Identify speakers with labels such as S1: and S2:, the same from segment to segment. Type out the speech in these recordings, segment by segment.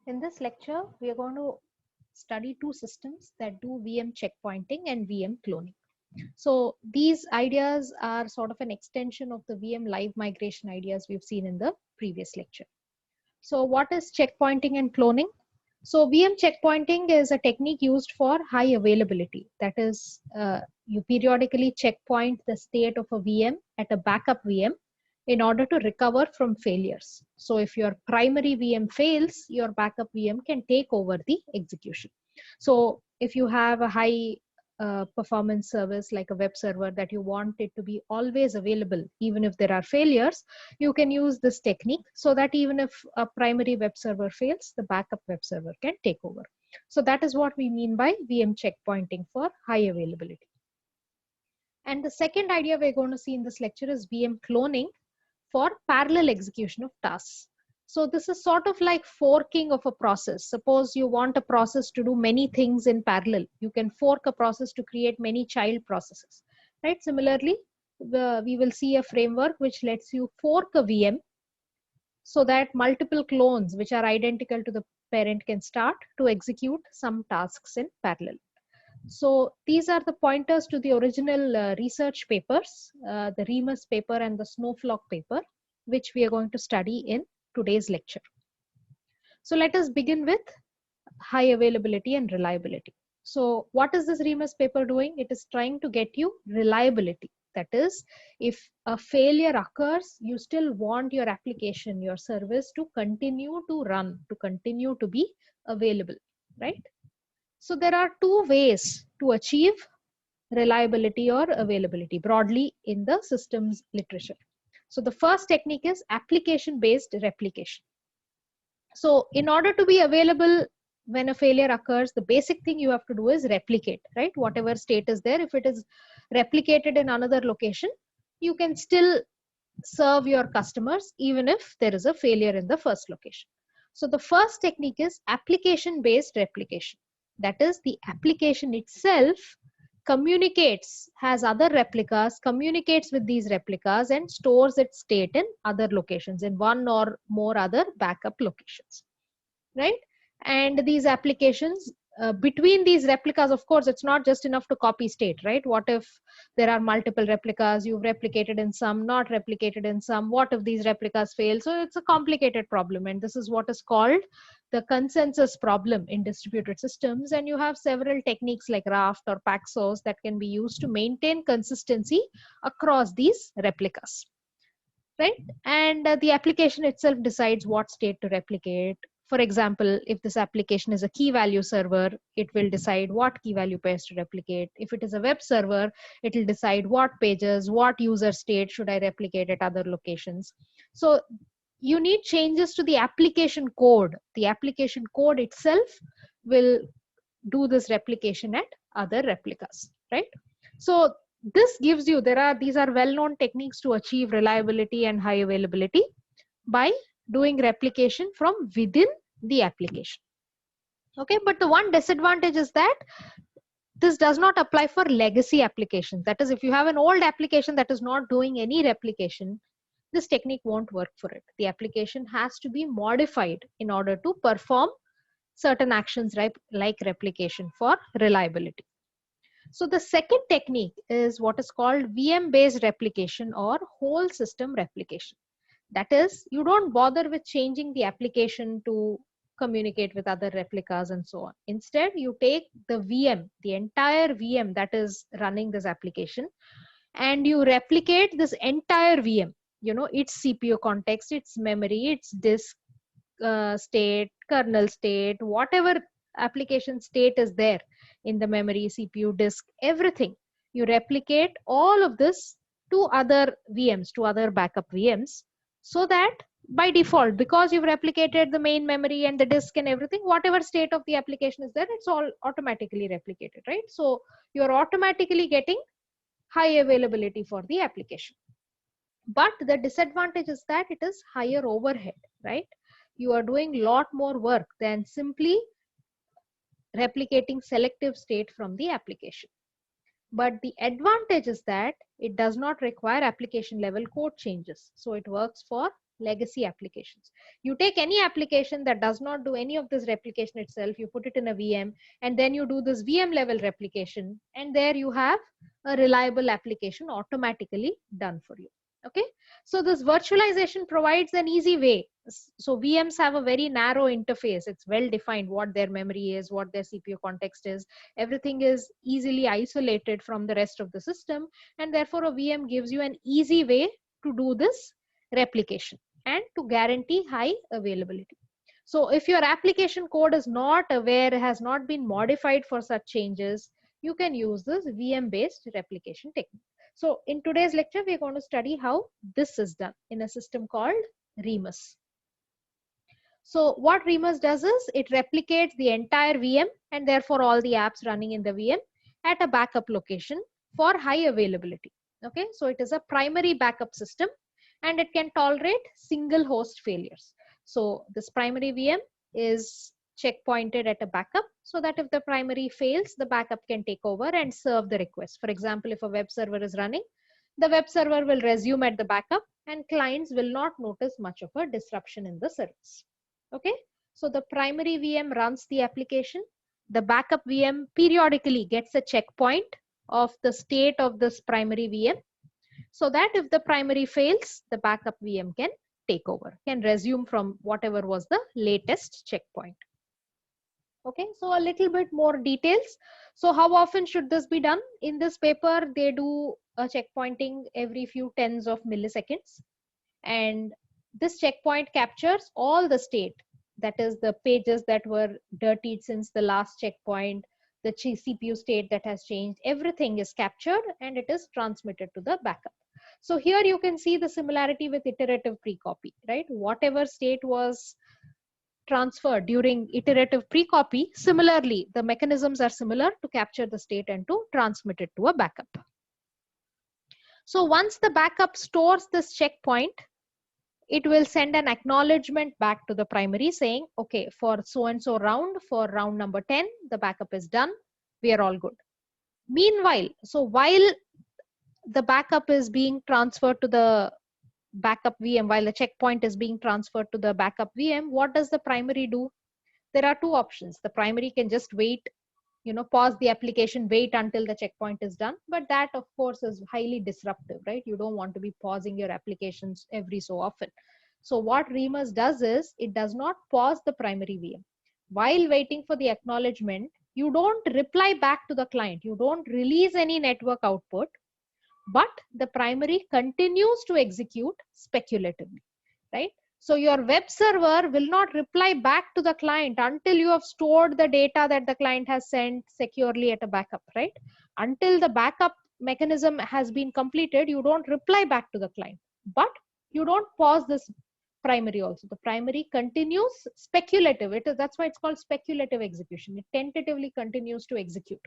S1: In this lecture, we are going to study two systems that do VM checkpointing and VM cloning. So these ideas are sort of an extension of the VM live migration ideas we've seen in the previous lecture. So what is checkpointing and cloning? So VM checkpointing is a technique used for high availability. That is, you periodically checkpoint the state of a VM at a backup VM in order to recover from failures. So if your primary VM fails, your backup VM can take over the execution. So if you have a high performance service like a web server that you want it to be always available, even if there are failures, you can use this technique so that even if a primary web server fails, the backup web server can take over. So that is what we mean by VM checkpointing for high availability. And the second idea we're going to see in this lecture is VM cloning for parallel execution of tasks. So this is sort of like forking of a process. Suppose you want a process to do many things in parallel. You can fork a process to create many child processes, right? Similarly, we will see a framework which lets you fork a VM so that multiple clones which are identical to the parent can start to execute some tasks in parallel. So these are the pointers to the original research papers, the Remus paper and the Snowflock paper, which we are going to study in today's lecture. So let us begin with high availability and reliability. So what is this Remus paper doing? It is trying to get you reliability. That is, if a failure occurs, you still want your application, your service to continue to run, to continue to be available, right? So there are two ways to achieve reliability or availability broadly in the systems literature. So the first technique is application-based replication. So in order to be available when a failure occurs, the basic thing you have to do is replicate, right? Whatever state is there, if it is replicated in another location, you can still serve your customers even if there is a failure in the first location. So the first technique is application-based replication. That is, the application itself communicates, has other replicas, communicates with these replicas and stores its state in other locations, in one or more other backup locations, right? And these applications, between these replicas, of course, it's not just enough to copy state, right? What if there are multiple replicas, you've replicated in some, not replicated in some, what if these replicas fail? So it's a complicated problem, and this is what is called the consensus problem in distributed systems. And you have several techniques like Raft or Paxos that can be used to maintain consistency across these replicas, right? And the application itself decides what state to replicate. For example, if this application is a key value server, it will decide what key value pairs to replicate. If it is a web server, it will decide what pages, what user state should I replicate at other locations. So you need changes to the application code. The application code itself will do this replication at other replicas, right? So this gives you, these are well-known techniques to achieve reliability and high availability by doing replication from within the application. Okay, but the one disadvantage is that this does not apply for legacy applications. That is, if you have an old application that is not doing any replication, this technique won't work for it. The application has to be modified in order to perform certain actions like replication for reliability. So the second technique is what is called VM-based replication or whole system replication. That is, you don't bother with changing the application to communicate with other replicas and so on. Instead, you take the VM, the entire VM that is running this application, and you replicate this entire VM, its CPU context, its memory, its disk state, kernel state, whatever application state is there in the memory, CPU, disk, everything. You replicate all of this to other VMs, to other backup VMs, so that by default, because you've replicated the main memory and the disk and everything, whatever state of the application is there, it's all automatically replicated, right? So you're automatically getting high availability for the application. But the disadvantage is that it is higher overhead, right? You are doing a lot more work than simply replicating selective state from the application. But the advantage is that it does not require application level code changes. So it works for legacy applications. You take any application that does not do any of this replication itself, you put it in a VM, and then you do this VM level replication, and there you have a reliable application automatically done for you. Okay, so this virtualization provides an easy way. So VMs have a very narrow interface. It's well defined what their memory is, what their CPU context is. Everything is easily isolated from the rest of the system, and therefore a VM gives you an easy way to do this replication and to guarantee high availability. So if your application code is not aware, has not been modified for such changes, you can use this VM based replication technique. So in today's lecture, we're going to study how this is done in a system called Remus. So what Remus does is it replicates the entire VM and therefore all the apps running in the VM at a backup location for high availability. Okay, so it is a primary backup system and it can tolerate single host failures. So this primary VM is checkpointed at a backup so that if the primary fails, the backup can take over and serve the request. For example, if a web server is running, the web server will resume at the backup and clients will not notice much of a disruption in the service. Okay, so the primary VM runs the application. The backup VM periodically gets a checkpoint of the state of this primary VM so that if the primary fails, the backup VM can take over, can resume from whatever was the latest checkpoint. Okay, so a little bit more details. So how often should this be done? In this paper, they do a checkpointing every few tens of milliseconds. And this checkpoint captures all the state, that is the pages that were dirtied since the last checkpoint, the CPU state that has changed, everything is captured and it is transmitted to the backup. So here you can see the similarity with iterative pre-copy, right? Whatever state was transferred during iterative pre-copy, similarly, the mechanisms are similar to capture the state and to transmit it to a backup. So once the backup stores this checkpoint, it will send an acknowledgement back to the primary saying, okay, for so-and-so round, for round number 10, the backup is done. We are all good. Meanwhile, so while the backup is being transferred to the backup VM, while the checkpoint is being transferred to the backup VM, what does the primary do? There are two options. The primary can just wait, pause the application, wait until the checkpoint is done. But that, of course, is highly disruptive, right? You don't want to be pausing your applications every so often. So what Remus does is it does not pause the primary VM. While waiting for the acknowledgement, you don't reply back to the client. You don't release any network output, but the primary continues to execute speculatively, right? So your web server will not reply back to the client until you have stored the data that the client has sent securely at a backup, right? Until the backup mechanism has been completed, you don't reply back to the client, but you don't pause this primary also. The primary continues speculative. That's why it's called speculative execution. It tentatively continues to execute.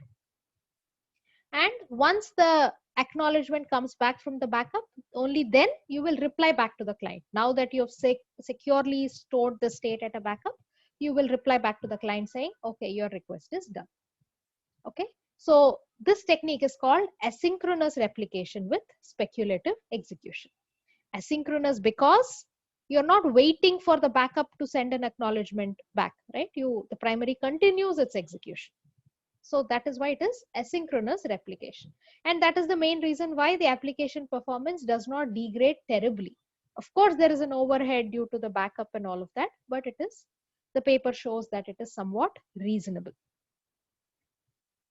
S1: And once the acknowledgement comes back from the backup, only then you will reply back to the client. Now that you have securely stored the state at a backup, you will reply back to the client saying, okay, your request is done. Okay, so this technique is called asynchronous replication with speculative execution. Asynchronous because you're not waiting for the backup to send an acknowledgement back, right? The primary continues its execution. So that is why it is asynchronous replication. And that is the main reason why the application performance does not degrade terribly. Of course, there is an overhead due to the backup and all of that, but the paper shows that it is somewhat reasonable.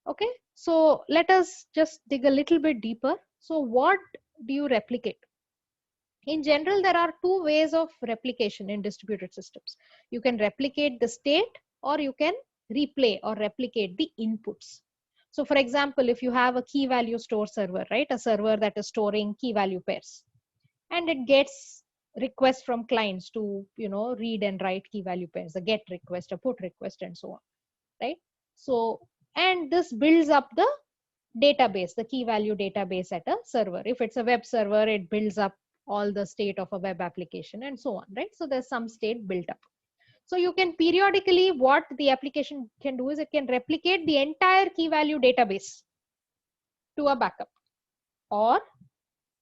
S1: Okay, so let us just dig a little bit deeper. So what do you replicate? In general, there are two ways of replication in distributed systems. You can replicate the state or you can replay or replicate the inputs. So for example, if you have a key value store server, right, a server that is storing key value pairs, and it gets requests from clients to, read and write key value pairs, a get request, a put request, and so on, right? So, and this builds up the database, the key value database at a server. If it's a web server, it builds up all the state of a web application and so on, right? So there's some state built up. So you can periodically, what the application can do is it can replicate the entire key value database to a backup, or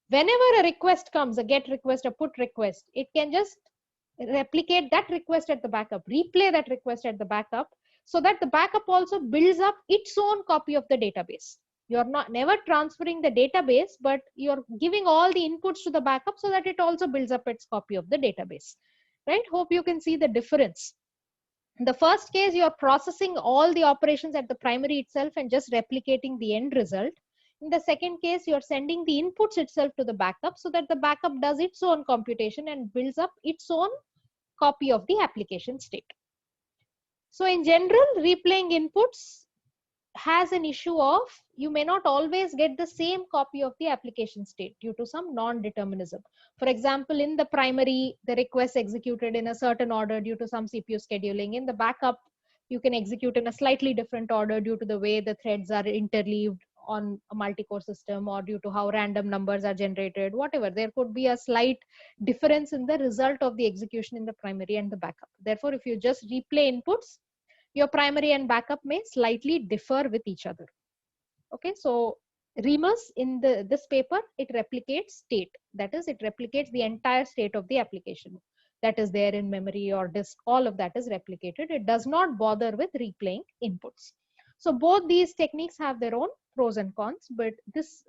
S1: Whenever a request comes, a get request, a put request, it can just replicate that request at the backup, replay that request at the backup, so that the backup also builds up its own copy of the database. You're not never transferring the database, but you're giving all the inputs to the backup so that it also builds up its copy of the database. Right? Hope you can see the difference. In the first case, you're processing all the operations at the primary itself and just replicating the end result. In the second case, you're sending the inputs itself to the backup so that the backup does its own computation and builds up its own copy of the application state. So in general, replaying inputs has an issue of you may not always get the same copy of the application state due to some non-determinism. For example, in the primary, the request executed in a certain order due to some CPU scheduling. In the backup, you can execute in a slightly different order due to the way the threads are interleaved on a multi-core system, or due to how random numbers are generated, whatever. There could be a slight difference in the result of the execution in the primary and the backup. Therefore, if you just replay inputs, your primary and backup may slightly differ with each other. Okay, so Remus in this paper, it replicates state. That is, it replicates the entire state of the application that is there in memory or disk. All of that is replicated. It does not bother with replaying inputs. So both these techniques have their own pros and cons, but this,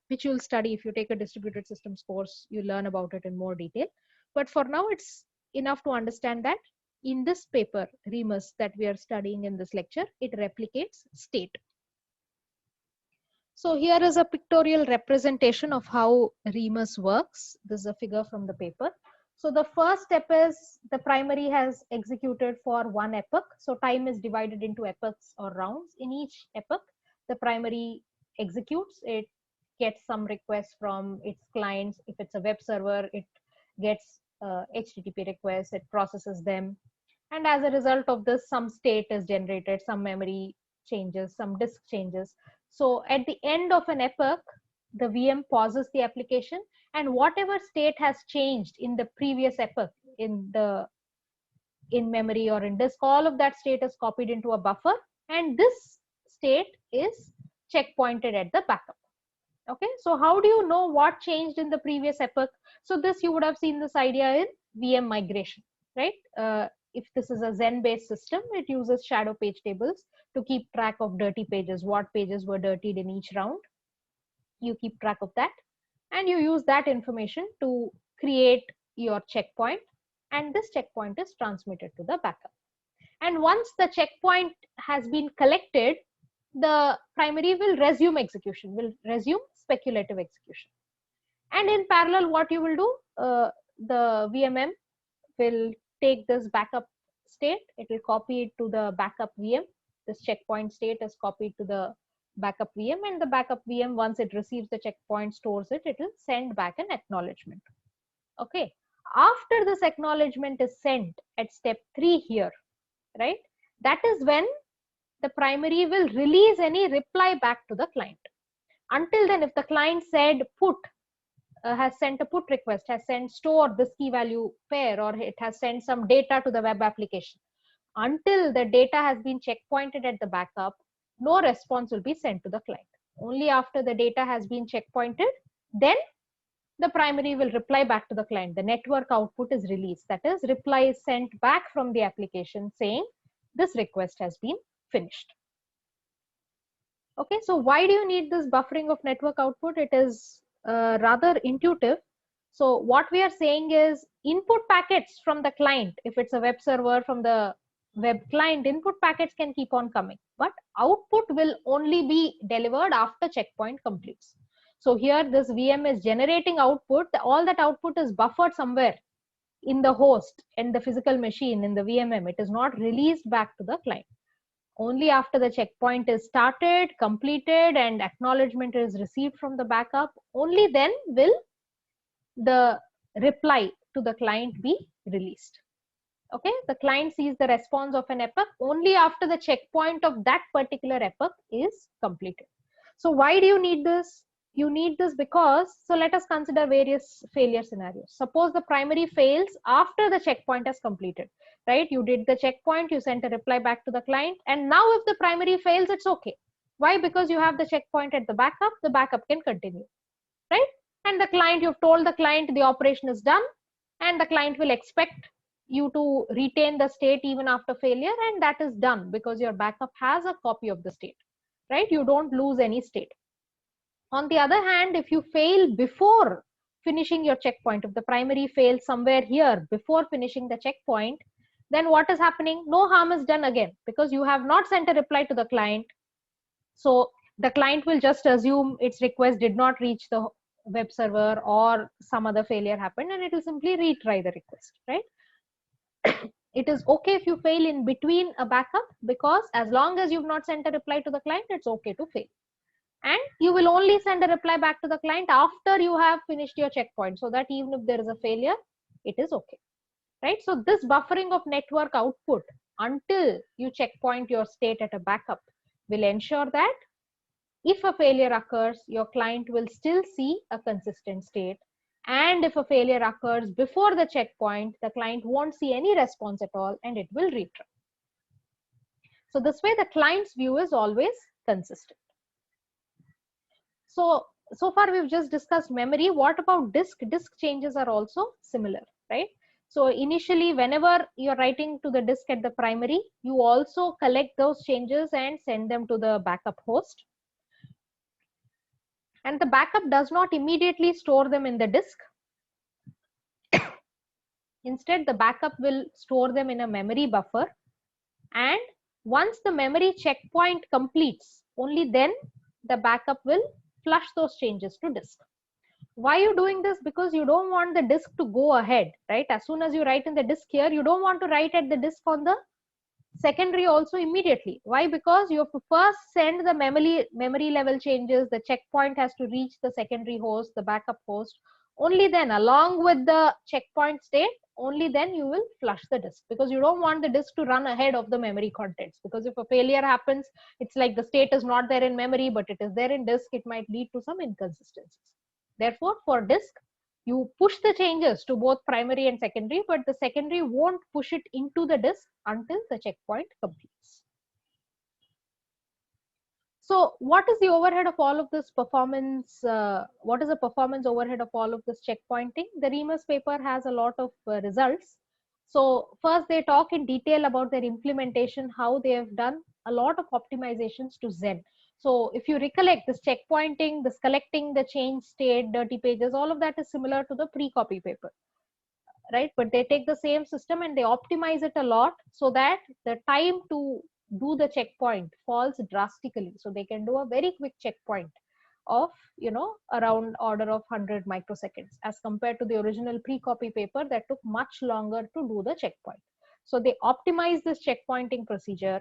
S1: which you'll study if you take a distributed systems course, you learn about it in more detail. But for now, it's enough to understand that in this paper, Remus, that we are studying in this lecture, it replicates state. So here is a pictorial representation of how Remus works. This is a figure from the paper. So the first step is the primary has executed for one epoch. So time is divided into epochs or rounds. In each epoch, the primary executes. It gets some requests from its clients. If it's a web server, it gets HTTP requests, it processes them. And as a result of this, some state is generated, some memory changes, some disk changes. So at the end of an epoch, the VM pauses the application, and whatever state has changed in the previous epoch in memory or in disk, all of that state is copied into a buffer, and this state is checkpointed at the backup. Okay, so how do you know what changed in the previous epoch? So this, you would have seen this idea in VM migration, right? If this is a Zen-based system, it uses shadow page tables to keep track of dirty pages, what pages were dirtied in each round. You keep track of that, and you use that information to create your checkpoint, and this checkpoint is transmitted to the backup. And once the checkpoint has been collected, the primary will resume execution, will resume speculative execution. And in parallel, what you will do, the VMM will take this backup state, it will copy it to the backup VM. This checkpoint state is copied to the backup VM, and the backup VM, once it receives the checkpoint, stores it, it will send back an acknowledgement. Okay, after this acknowledgement is sent at step 3 here, right, that is when the primary will release any reply back to the client. Until then, if the client said put, has sent a put request, has sent store this key value pair, or it has sent some data to the web application, until the data has been checkpointed at the backup, no response will be sent to the client. Only after the data has been checkpointed, then the primary will reply back to the client. The network output is released. That is, reply is sent back from the application saying this request has been finished. Okay, so why do you need this buffering of network output? It is rather intuitive. So what we are saying is input packets from the client, if it's a web server from the web client, input packets can keep on coming, but output will only be delivered after checkpoint completes. So here this VM is generating output. All that output is buffered somewhere in the host and the physical machine in the VMM. It is not released back to the client. Only after the checkpoint is started, completed, and acknowledgement is received from the backup, only then will the reply to the client be released. Okay, the client sees the response of an epoch only after the checkpoint of that particular epoch is completed. So why do you need this? You need this because, so let us consider various failure scenarios. Suppose the primary fails after the checkpoint has completed, right? You did the checkpoint, you sent a reply back to the client, and now if the primary fails, it's okay. Why? Because you have the checkpoint at the backup can continue, right? and the client, you've told the client the operation is done, and the client will expect you to retain the state even after failure, and that is done because your backup has a copy of the state, right? You don't lose any state. On the other hand, if you fail before finishing your checkpoint, if the primary fails somewhere here before finishing the checkpoint, then what is happening? No harm is done again because you have not sent a reply to the client. So the client will just assume its request did not reach the web server or some other failure happened, and it will simply retry the request, right? It is okay if you fail in between a backup, because as long as you've not sent a reply to the client, it's okay to fail. And you will only send a reply back to the client after you have finished your checkpoint, so that even if there is a failure, it is okay, right? So this buffering of network output until you checkpoint your state at a backup will ensure that if a failure occurs, your client will still see a consistent state. And if a failure occurs before the checkpoint, the client won't see any response at all and it will retry. So this way the client's view is always consistent. So far we've just discussed memory. What about disk? Disk changes are also similar, right? So initially, whenever you're writing to the disk at the primary, you also collect those changes and send them to the backup host. And the backup does not immediately store them in the disk. Instead, the backup will store them in a memory buffer. And once the memory checkpoint completes, only then the backup will flush those changes to disk. Why are you doing this? Because you don't want the disk to go ahead, right? As soon as you write in the disk here, you don't want to write at the disk on the secondary also immediately. Why? Because you have to first send the memory level changes. The checkpoint has to reach the secondary host, the backup host. Only then, along with the checkpoint state, only then you will flush the disk, because you don't want the disk to run ahead of the memory contents. Because if a failure happens, it's like the state is not there in memory, but it is there in disk. It might lead to some inconsistencies. Therefore, for disk, you push the changes to both primary and secondary, but the secondary won't push it into the disk until the checkpoint completes. So what is the overhead of all of this performance? What is the performance overhead of all of this checkpointing? The Remus paper has a lot of results. So first they talk in detail about their implementation, how they have done a lot of optimizations to Zen. So if you recollect, this checkpointing, this collecting the change state, dirty pages, all of that is similar to the pre-copy paper, right? But they take the same system and they optimize it a lot so that the time to do the checkpoint falls drastically. So they can do a very quick checkpoint of, around order of 100 microseconds as compared to the original pre-copy paper that took much longer to do the checkpoint. So they optimize this checkpointing procedure,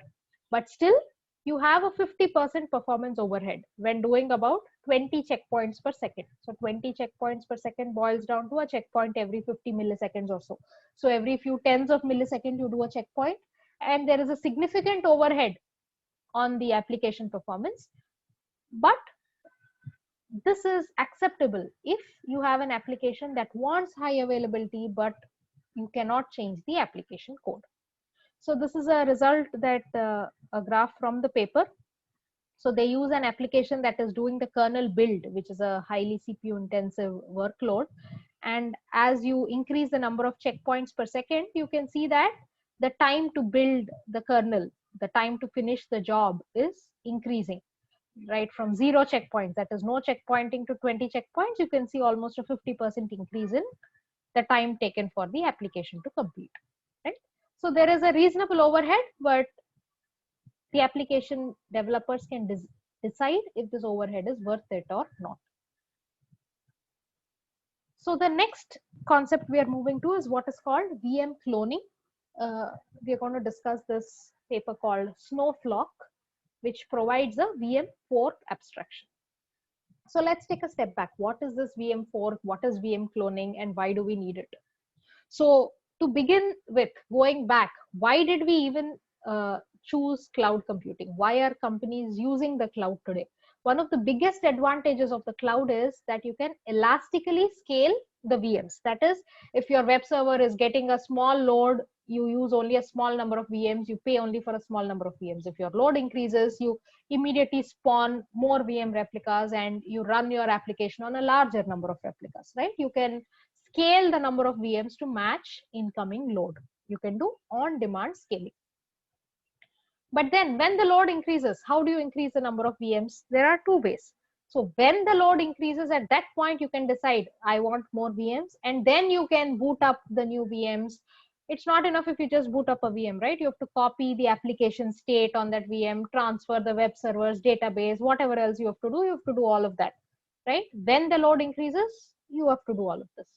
S1: but still you have a 50% performance overhead when doing about 20 checkpoints per second. So 20 checkpoints per second boils down to a checkpoint every 50 milliseconds or so. So every few tens of milliseconds you do a checkpoint, and there is a significant overhead on the application performance. But this is acceptable if you have an application that wants high availability, but you cannot change the application code. So this is a result that a graph from the paper. So they use an application that is doing the kernel build, which is a highly CPU intensive workload. And as you increase the number of checkpoints per second, you can see that the time to build the kernel, the time to finish the job is increasing, right? From 0 checkpoints, that is no checkpointing, to 20 checkpoints, you can see almost a 50% increase in the time taken for the application to complete, right? So there is a reasonable overhead, but the application developers can decide if this overhead is worth it or not. So the next concept we are moving to is what is called VM cloning. We are going to discuss this paper called Snowflock, which provides a VM fork abstraction. So let's take a step back. What is this VM fork? What is VM cloning, and why do we need it? So to begin with, going back, why did we even choose cloud computing? Why are companies using the cloud today? One of the biggest advantages of the cloud is that you can elastically scale the VMs. That is, if your web server is getting a small load, you use only a small number of VMs, you pay only for a small number of VMs. If your load increases, you immediately spawn more VM replicas and you run your application on a larger number of replicas, right? You can scale the number of VMs to match incoming load. You can do on-demand scaling. But then when the load increases, how do you increase the number of VMs? There are two ways. So when the load increases, at that point, you can decide, I want more VMs, and then you can boot up the new VMs. It's not enough if you just boot up a VM, right? You have to copy the application state on that VM, transfer the web servers, database, whatever else you have to do, you have to do all of that, right? When the load increases, you have to do all of this.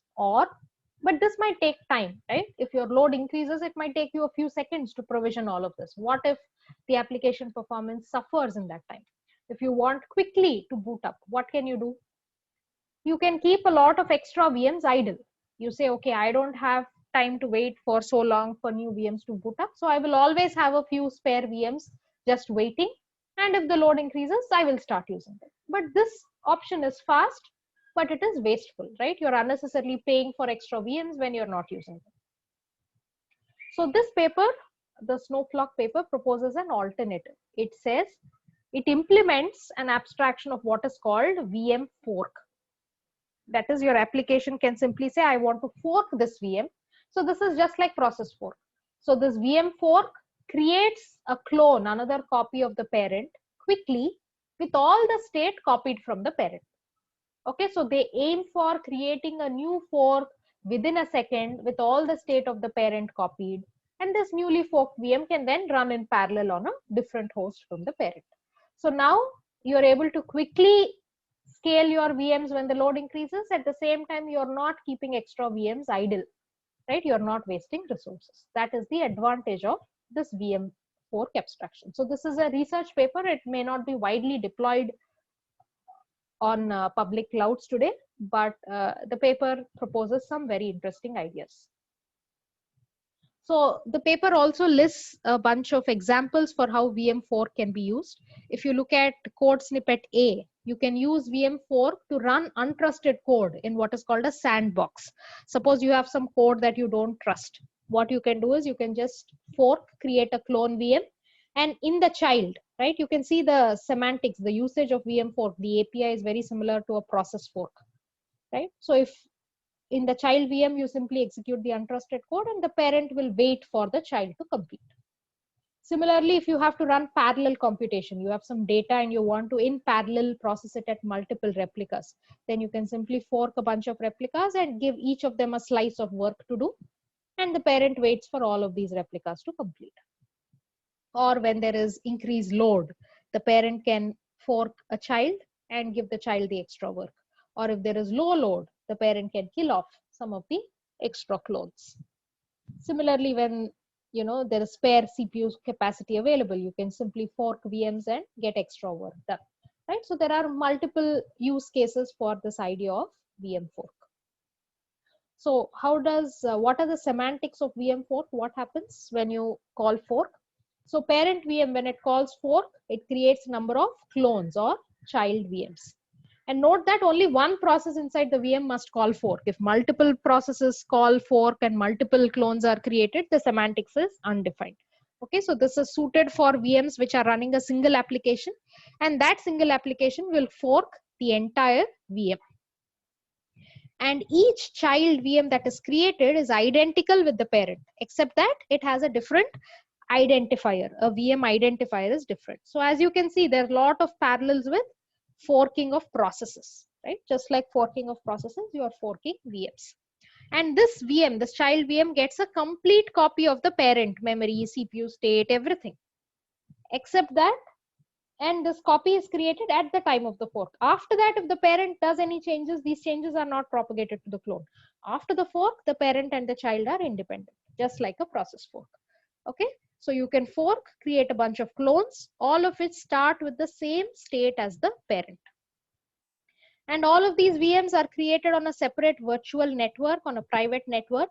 S1: But this might take time, right? If your load increases, it might take you a few seconds to provision all of this. What if the application performance suffers in that time? If you want quickly to boot up, what can you do? You can keep a lot of extra VMs idle. You say, okay, I don't have time to wait for so long for new VMs to boot up, so I will always have a few spare VMs just waiting, and if the load increases, I will start using them. But this option is fast, but it is wasteful, right? You're unnecessarily paying for extra VMs when you're not using them. So this paper, the Snowflock paper, proposes an alternative. It says it implements an abstraction of what is called VM fork. That is, your application can simply say, I want to fork this VM. So this is just like process fork. So this VM fork creates a clone, another copy of the parent quickly with all the state copied from the parent. Okay, so they aim for creating a new fork within a second with all the state of the parent copied. And this newly forked VM can then run in parallel on a different host from the parent. So now you're able to quickly scale your VMs when the load increases. At the same time, you're not keeping extra VMs idle, right? You're not wasting resources. That is the advantage of this VM fork abstraction. So this is a research paper. It may not be widely deployed on public clouds today, but the paper proposes some very interesting ideas. So the paper also lists a bunch of examples for how VM fork can be used. If you look at code snippet A, you can use VM fork to run untrusted code in what is called a sandbox. Suppose you have some code that you don't trust. What you can do is you can just fork, create a clone VM, and in the child, right, you can see the semantics, the usage of VM fork. The API is very similar to a process fork, right? So if in the child VM, you simply execute the untrusted code and the parent will wait for the child to complete. Similarly, if you have to run parallel computation, you have some data and you want to in parallel process it at multiple replicas, then you can simply fork a bunch of replicas and give each of them a slice of work to do, and the parent waits for all of these replicas to complete. Or when there is increased load, the parent can fork a child and give the child the extra work. Or if there is low load, the parent can kill off some of the extra clones. Similarly, when there is spare CPU capacity available, you can simply fork VMs and get extra work done, right? So there are multiple use cases for this idea of VM fork. So what are the semantics of VM fork? What happens when you call fork? So parent VM, when it calls fork, it creates a number of clones or child VMs. And note that only one process inside the VM must call fork. If multiple processes call fork and multiple clones are created, the semantics is undefined. Okay, so this is suited for VMs which are running a single application, and that single application will fork the entire VM. And each child VM that is created is identical with the parent, except that it has a different identifier. A VM identifier is different. So as you can see, there are a lot of parallels with forking of processes, right? Just like forking of processes, you are forking VMs. And this VM, this child VM, gets a complete copy of the parent memory, CPU state, everything, except that, and this copy is created at the time of the fork. After that, if the parent does any changes, these changes are not propagated to the clone. After the fork, the parent and the child are independent, just like a process fork. Okay, so you can fork, create a bunch of clones, all of which start with the same state as the parent. And all of these VMs are created on a separate virtual network, on a private network,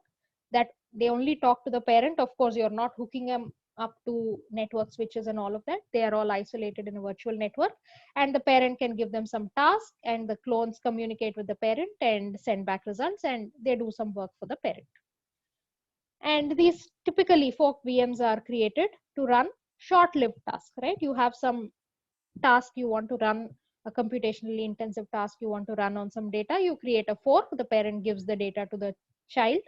S1: that they only talk to the parent. Of course, you're not hooking them up to network switches and all of that. They are all isolated in a virtual network, and the parent can give them some task, and the clones communicate with the parent and send back results, and they do some work for the parent. And these typically fork VMs are created to run short-lived tasks, right? You have some task you want to run, a computationally intensive task you want to run on some data, you create a fork, the parent gives the data to the child.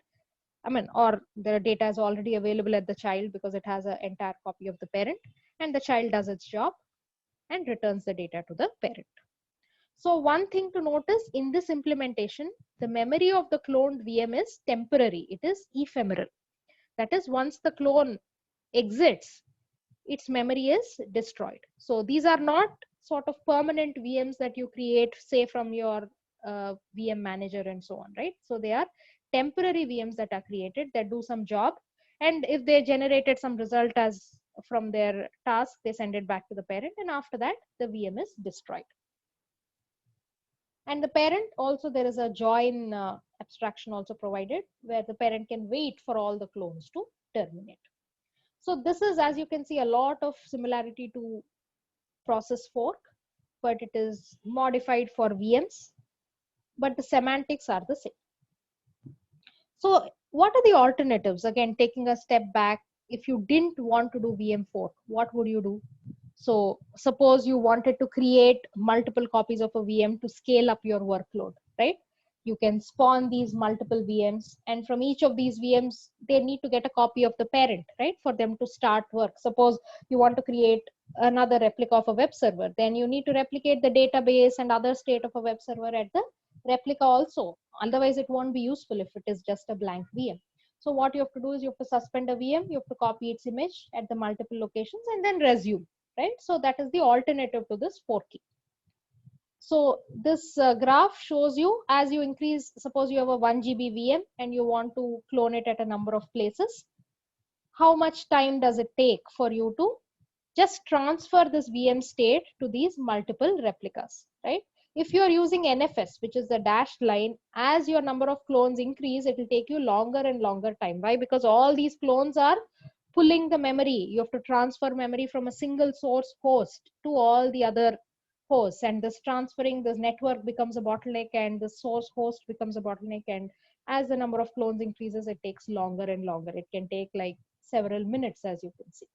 S1: I mean, or the data is already available at the child because it has an entire copy of the parent, and the child does its job and returns the data to the parent. So one thing to notice in this implementation, the memory of the cloned VM is temporary, it is ephemeral. That is, once the clone exits, its memory is destroyed. So these are not sort of permanent VMs that you create, say, from your VM manager and so on, right? So they are temporary VMs that are created that do some job. And if they generated some result as from their task, they send it back to the parent. And after that, the VM is destroyed. And the parent also, there is a join abstraction also provided where the parent can wait for all the clones to terminate. So this is, as you can see, a lot of similarity to process fork, but it is modified for VMs, but the semantics are the same. So what are the alternatives? Again, taking a step back, if you didn't want to do VM fork, what would you do? So suppose you wanted to create multiple copies of a VM to scale up your workload, right? You can spawn these multiple VMs, and from each of these VMs, they need to get a copy of the parent, right? For them to start work. Suppose you want to create another replica of a web server, then you need to replicate the database and other state of a web server at the replica also. Otherwise, it won't be useful if it is just a blank VM. So what you have to do is you have to suspend a VM, you have to copy its image at the multiple locations and then resume, right? So that is the alternative to this forking. So this graph shows you as you increase, suppose you have a 1 GB VM and you want to clone it at a number of places, how much time does it take for you to just transfer this VM state to these multiple replicas, right? If you're using NFS, which is the dashed line, as your number of clones increase, it will take you longer and longer time. Why? Because all these clones are pulling the memory. You have to transfer memory from a single source host to all the other hosts, and this transferring, this network becomes a bottleneck and the source host becomes a bottleneck, and as the number of clones increases, it takes longer and longer. It can take like several minutes, as you can see.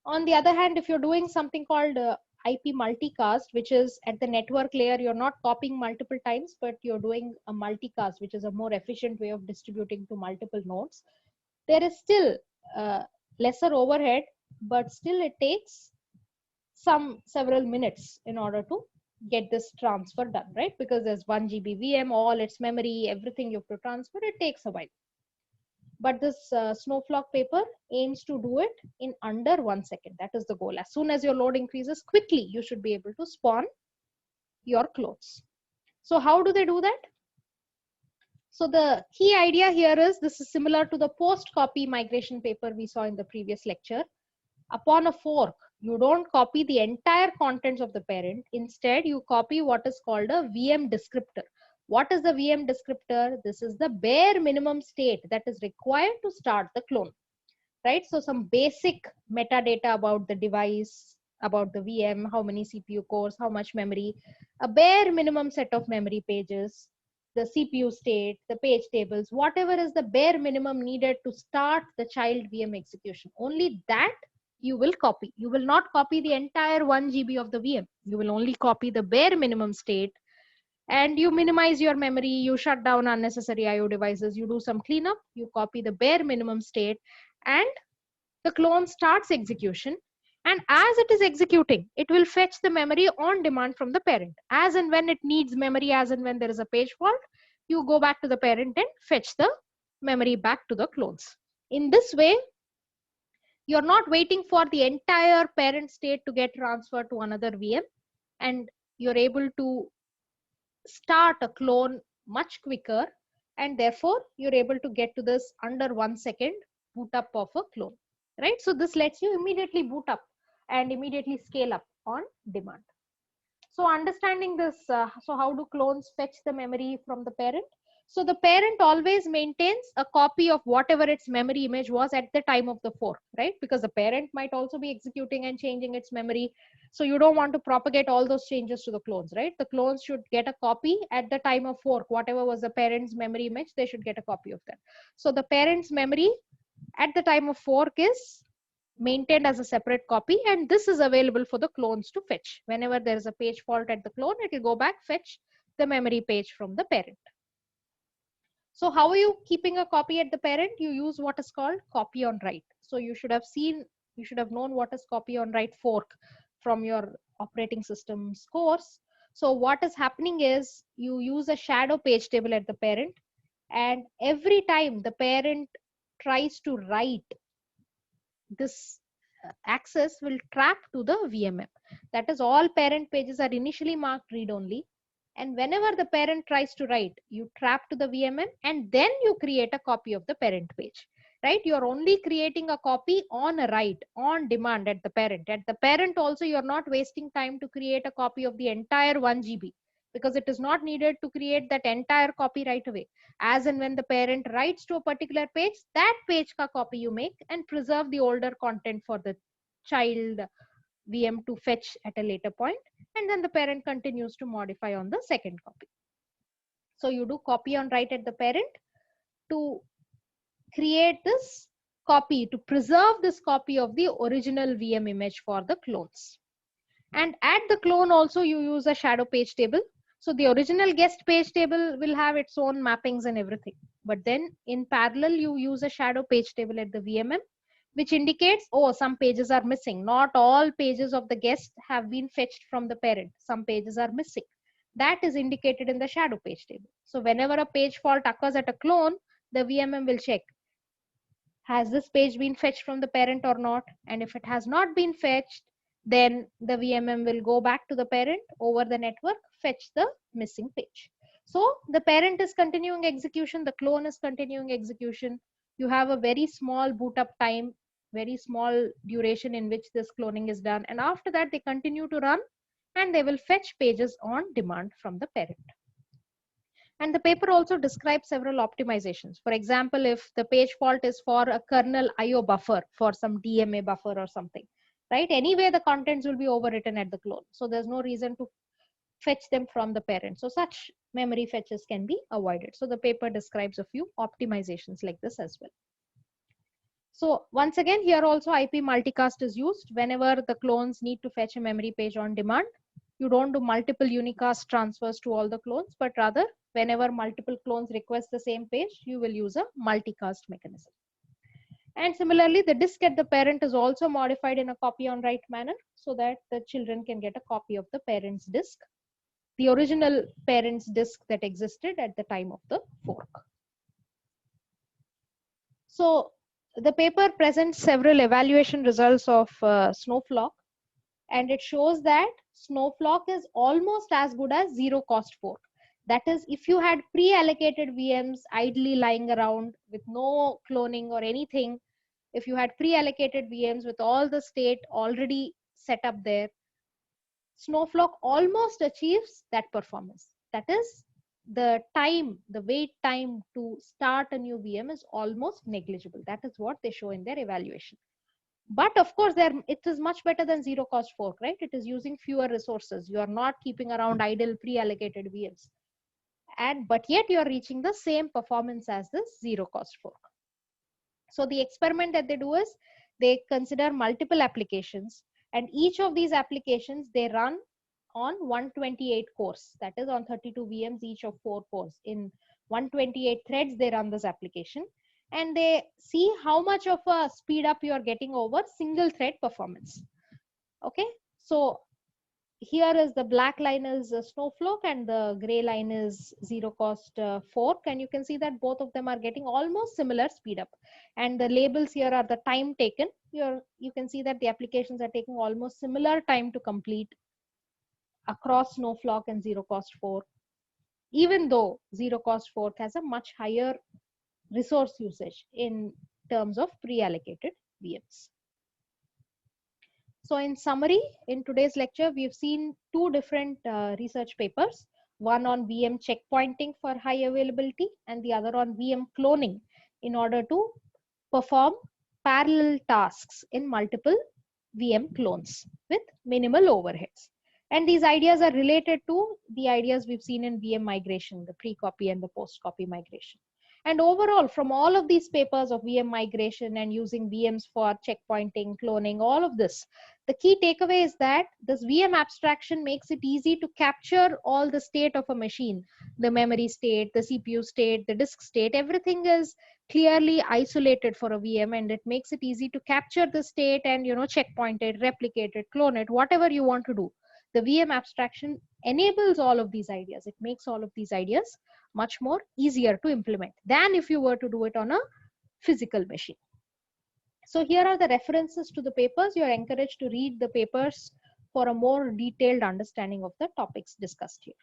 S1: On the other hand, if you're doing something called IP multicast, which is at the network layer, you're not copying multiple times, but you're doing a multicast, which is a more efficient way of distributing to multiple nodes. There is still lesser overhead, but still it takes several minutes in order to get this transfer done, right? Because there's 1 GB VM, all its memory, everything you have to transfer, it takes a while. But this Snowflock paper aims to do it in under 1 second. That is the goal. As soon as your load increases, quickly you should be able to spawn your clones. So how do they do that? So the key idea here is, this is similar to the post copy migration paper we saw in the previous lecture. Upon a fork, you don't copy the entire contents of the parent. Instead, you copy what is called a VM descriptor. What is the VM descriptor? This is the bare minimum state that is required to start the clone, right? So some basic metadata about the device, about the VM, how many CPU cores, how much memory, a bare minimum set of memory pages, the CPU state, the page tables, whatever is the bare minimum needed to start the child VM execution. Only that you will copy. You will not copy the entire 1 GB of the VM. You will only copy the bare minimum state, and you minimize your memory, you shut down unnecessary IO devices, you do some cleanup, you copy the bare minimum state, and the clone starts execution. And as it is executing, it will fetch the memory on demand from the parent. As and when it needs memory, as and when there is a page fault, you go back to the parent and fetch the memory back to the clones. In this way, you're not waiting for the entire parent state to get transferred to another VM, and you're able to start a clone much quicker, and therefore you're able to get to this under 1 second boot up of a clone, right? So this lets you immediately boot up and immediately scale up on demand. So understanding this, so how do clones fetch the memory from the parent? So the parent always maintains a copy of whatever its memory image was at the time of the fork, right? Because the parent might also be executing and changing its memory. So you don't want to propagate all those changes to the clones, right? The clones should get a copy at the time of fork. Whatever was the parent's memory image, they should get a copy of that. So the parent's memory at the time of fork is maintained as a separate copy, and this is available for the clones to fetch. Whenever there is a page fault at the clone, it will go back, fetch the memory page from the parent. So how are you keeping a copy at the parent? You use what is called copy on write. So you should have known what is copy on write fork from your operating system's course. So what is happening is you use a shadow page table at the parent, and every time the parent tries to write, this access will trap to the VMM. That is, all parent pages are initially marked read only, and whenever the parent tries to write, you trap to the VMM, and then you create a copy of the parent page, right? You're only creating a copy on a write, on demand at the parent. At the parent also, you're not wasting time to create a copy of the entire 1 GB, because it is not needed to create that entire copy right away. As and when the parent writes to a particular page, that page ka copy you make and preserve the older content for the child VM to fetch at a later point, and then the parent continues to modify on the second copy. So you do copy on write at the parent to create this copy, to preserve this copy of the original VM image for the clones. And at the clone also you use a shadow page table. So the original guest page table will have its own mappings and everything. But then in parallel, you use a shadow page table at the VMM, which indicates, oh, some pages are missing. Not all pages of the guest have been fetched from the parent. Some pages are missing. That is indicated in the shadow page table. So whenever a page fault occurs at a clone, the VMM will check, has this page been fetched from the parent or not? And if it has not been fetched, then the VMM will go back to the parent over the network, fetch the missing page. So the parent is continuing execution, the clone is continuing execution. You have a very small boot up time, very small duration in which this cloning is done. And after that, they continue to run, and they will fetch pages on demand from the parent. And the paper also describes several optimizations. For example, if the page fault is for a kernel IO buffer, for some DMA buffer or something, right? Anyway, the contents will be overwritten at the clone. So there's no reason to fetch them from the parent. So such memory fetches can be avoided. So the paper describes a few optimizations like this as well. So once again, here also IP multicast is used whenever the clones need to fetch a memory page on demand. You don't do multiple unicast transfers to all the clones, but rather whenever multiple clones request the same page, you will use a multicast mechanism. And similarly, the disk at the parent is also modified in a copy on write manner so that the children can get a copy of the parent's disk, the original parent's disk that existed at the time of the fork. So the paper presents several evaluation results of Snowflock, and it shows that Snowflock is almost as good as zero cost fork. That is, if you had pre-allocated VMs idly lying around with no cloning or anything, if you had pre-allocated VMs with all the state already set up there, Snowflock almost achieves that performance. That is, the time, the wait time to start a new VM is almost negligible. That is what they show in their evaluation. But of course, it is much better than zero cost fork, right? It is using fewer resources. You are not keeping around idle pre-allocated VMs. But yet you are reaching the same performance as the zero cost fork. So the experiment that they do is they consider multiple applications, and each of these applications they run on 128 cores, that is on 32 VMs, each of 4 cores. In 128 threads, they run this application, and they see how much of a speed up you are getting over single thread performance. Okay, so here is the black line is Snowflock and the gray line is zero cost fork, and you can see that both of them are getting almost similar speed up, and the labels here are the time taken. You can see that the applications are taking almost similar time to complete across Snowflock and zero cost fork, even though zero cost fork has a much higher resource usage in terms of pre-allocated VMs. So in summary, in today's lecture, we've seen two different research papers. one on VM checkpointing for high availability and the other on VM cloning in order to perform parallel tasks in multiple VM clones with minimal overheads. And these ideas are related to the ideas we've seen in VM migration, the pre-copy and the post-copy migration. And overall, from all of these papers of VM migration and using VMs for checkpointing, cloning, all of this, the key takeaway is that this VM abstraction makes it easy to capture all the state of a machine, the memory state, the CPU state, the disk state, everything is clearly isolated for a VM, and it makes it easy to capture the state and checkpoint it, replicate it, clone it, whatever you want to do. The VM abstraction enables all of these ideas. It makes all of these ideas much more easier to implement than if you were to do it on a physical machine. So here are the references to the papers. You are encouraged to read the papers for a more detailed understanding of the topics discussed here.